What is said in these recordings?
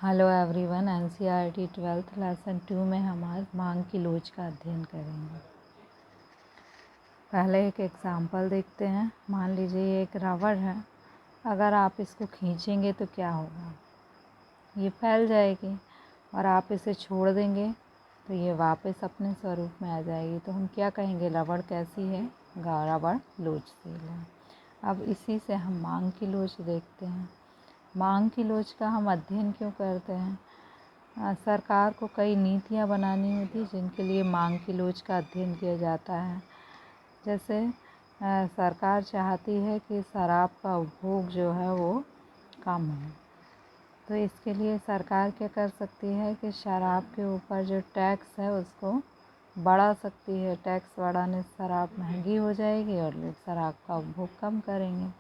Hello everyone, NCERT 12th lesson 2 में हम आज मांग की लोच का अध्ययन करेंगे। पहले एक एग्जाम्पल देखते हैं। मान लीजिए ये एक रबड़ है। अगर आप इसको खींचेंगे तो क्या होगा, ये फैल जाएगी और आप इसे छोड़ देंगे तो ये वापस अपने स्वरूप में आ जाएगी। तो हम क्या कहेंगे, रबड़ कैसी है, रबड़ लोचशील है। अब इसी से हम मांग की लोच देखते हैं। मांग की लोच का हम अध्ययन क्यों करते हैं? सरकार को कई नीतियां बनानी होती है जिनके लिए मांग की लोच का अध्ययन किया जाता है। जैसे सरकार चाहती है कि शराब का उपभोग जो है वो कम हो, तो इसके लिए सरकार क्या कर सकती है कि शराब के ऊपर जो टैक्स है उसको बढ़ा सकती है। टैक्स बढ़ाने से शराब महंगी हो जाएगी और लोग शराब का उपभोग कम करेंगे।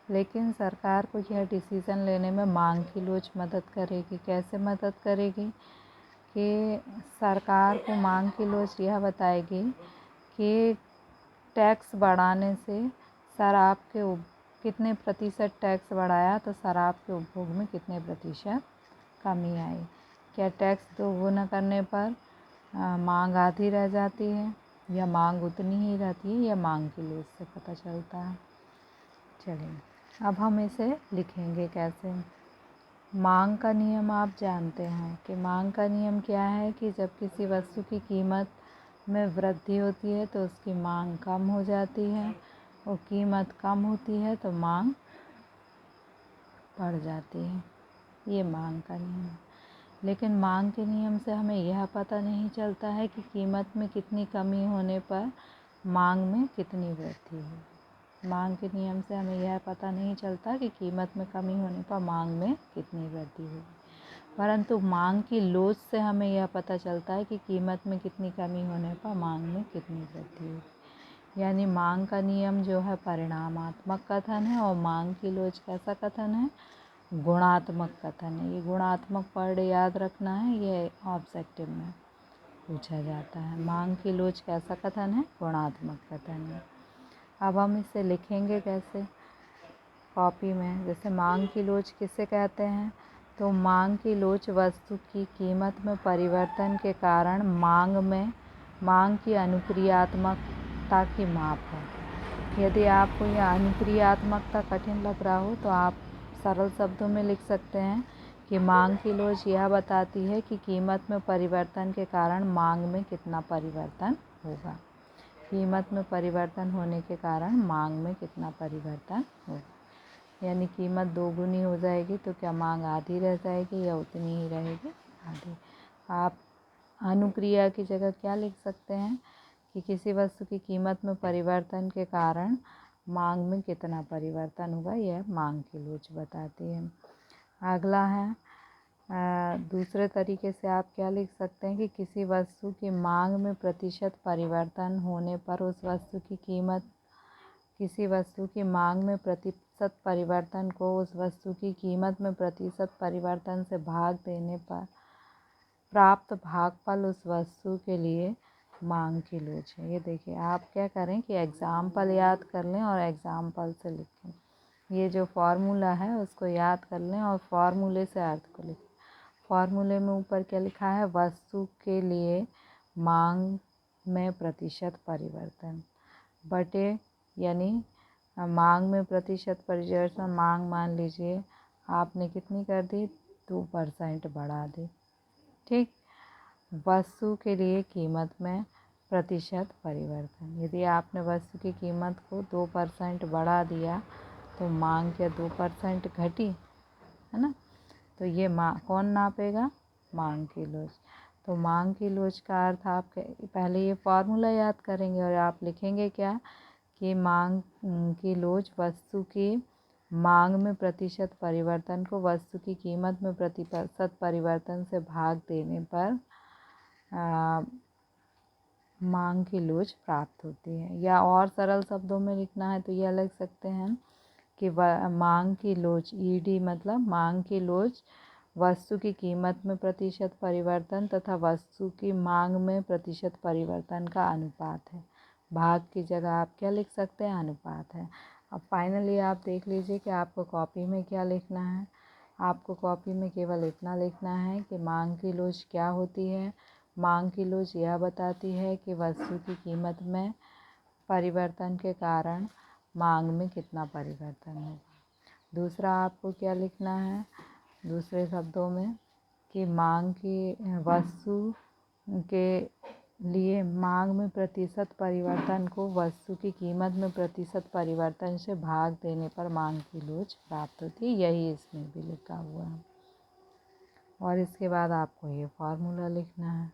लेकिन सरकार को यह डिसीज़न लेने में मांग की लोच मदद करेगी। कैसे मदद करेगी कि सरकार को मांग की लोच यह बताएगी कि टैक्स बढ़ाने से शराब के कितने प्रतिशत टैक्स बढ़ाया तो शराब के उपभोग में कितने प्रतिशत कमी आई। क्या टैक्स दोगुना करने पर मांग आधी रह जाती है या मांग उतनी ही रहती है, या मांग की लोच से पता चलता है। चलिए अब हम इसे लिखेंगे कैसे। मांग का नियम आप जानते हैं कि मांग का नियम क्या है कि जब किसी वस्तु की कीमत में वृद्धि होती है तो उसकी मांग कम हो जाती है, और कीमत कम होती है तो मांग बढ़ जाती है। ये मांग का नियम है। लेकिन मांग के नियम से हमें यह पता नहीं चलता है कि कीमत में कितनी कमी होने पर मांग में कितनी वृद्धि होगी। मांग के नियम से हमें यह पता नहीं चलता कि कीमत में कमी होने पर मांग में कितनी वृद्धि होगी, परंतु मांग की लोच से हमें यह पता चलता है कि कीमत में कितनी कमी होने पर मांग में कितनी वृद्धि होगी। यानी मांग का नियम जो है परिणामात्मक कथन है और मांग की लोच कैसा कथन है, गुणात्मक कथन है। ये गुणात्मक वर्ड याद रखना है, ये ऑब्जेक्टिव में पूछा जाता है। मांग की लोच कैसा कथन है, गुणात्मक कथन है। अब हम इसे लिखेंगे कैसे कॉपी में। जैसे मांग की लोच किसे कहते हैं, तो मांग की लोच वस्तु की कीमत में परिवर्तन के कारण मांग की अनुक्रियात्मकता की माप है। यदि आपको यह अनुक्रियात्मकता कठिन लग रहा हो तो आप सरल शब्दों में लिख सकते हैं कि मांग की लोच यह बताती है कि कीमत में परिवर्तन के कारण मांग में कितना परिवर्तन होगा। कीमत में परिवर्तन होने के कारण मांग में कितना परिवर्तन होगा। यानी कीमत दोगुनी हो जाएगी तो क्या मांग आधी रह जाएगी या उतनी ही रहेगी, आधी। आप अनुक्रिया की जगह क्या लिख सकते हैं कि किसी वस्तु की कीमत में परिवर्तन के कारण मांग में कितना परिवर्तन होगा, यह मांग की लोच बताती है। अगला है दूसरे तरीके से आप क्या लिख सकते हैं कि किसी वस्तु की मांग में प्रतिशत परिवर्तन होने पर उस वस्तु की कीमत, किसी वस्तु की मांग में प्रतिशत परिवर्तन को उस वस्तु की कीमत में प्रतिशत परिवर्तन से भाग देने पर प्राप्त भागफल उस वस्तु के लिए मांग की लोच है। ये देखिए, आप क्या करें कि एग्ज़ाम्पल याद कर लें और एग्ज़ाम्पल से लिखें। ये जो फार्मूला है उसको याद कर लें और फार्मूले से अर्थ को लिखें। फार्मूले में ऊपर क्या लिखा है, वस्तु के लिए मांग में प्रतिशत परिवर्तन बटे, यानी मांग में प्रतिशत परिवर्तन, मांग मान लीजिए आपने कितनी कर दी, 2% बढ़ा दी, ठीक। वस्तु के लिए कीमत में प्रतिशत परिवर्तन, यदि आपने वस्तु की कीमत को 2% बढ़ा दिया तो मांग क्या 2% घटी, है ना। तो ये कौन नापेगा, मांग की लोच। तो मांग की लोच का अर्थ आप पहले ये फार्मूला याद करेंगे और आप लिखेंगे क्या कि मांग की लोच वस्तु की मांग में प्रतिशत परिवर्तन को वस्तु की कीमत में प्रतिशत परिवर्तन से भाग देने पर मांग की लोच प्राप्त होती है। या और सरल शब्दों में लिखना है तो यह लिख सकते हैं कि मांग की लोच, ईडी मतलब मांग की लोच वस्तु की कीमत में प्रतिशत परिवर्तन तथा वस्तु की मांग में प्रतिशत परिवर्तन का अनुपात है। भाग की जगह आप क्या लिख सकते हैं, अनुपात है। अब फाइनली आप देख लीजिए कि आपको कॉपी में क्या लिखना है आपको कॉपी में केवल इतना लिखना है कि मांग की लोच क्या होती है। मांग की लोच यह बताती है कि वस्तु की कीमत में परिवर्तन के कारण मांग में कितना परिवर्तन होगा। दूसरा आपको क्या लिखना है, दूसरे शब्दों में, कि मांग की वस्तु के लिए मांग में प्रतिशत परिवर्तन को वस्तु की कीमत में प्रतिशत परिवर्तन से भाग देने पर मांग की लोच प्राप्त होती है। यही इसमें भी लिखा हुआ है। और इसके बाद आपको ये फॉर्मूला लिखना है।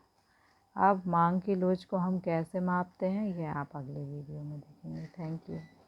अब मांग की लोच को हम कैसे मापते हैं ये आप अगले वीडियो में देखेंगे। Thank you.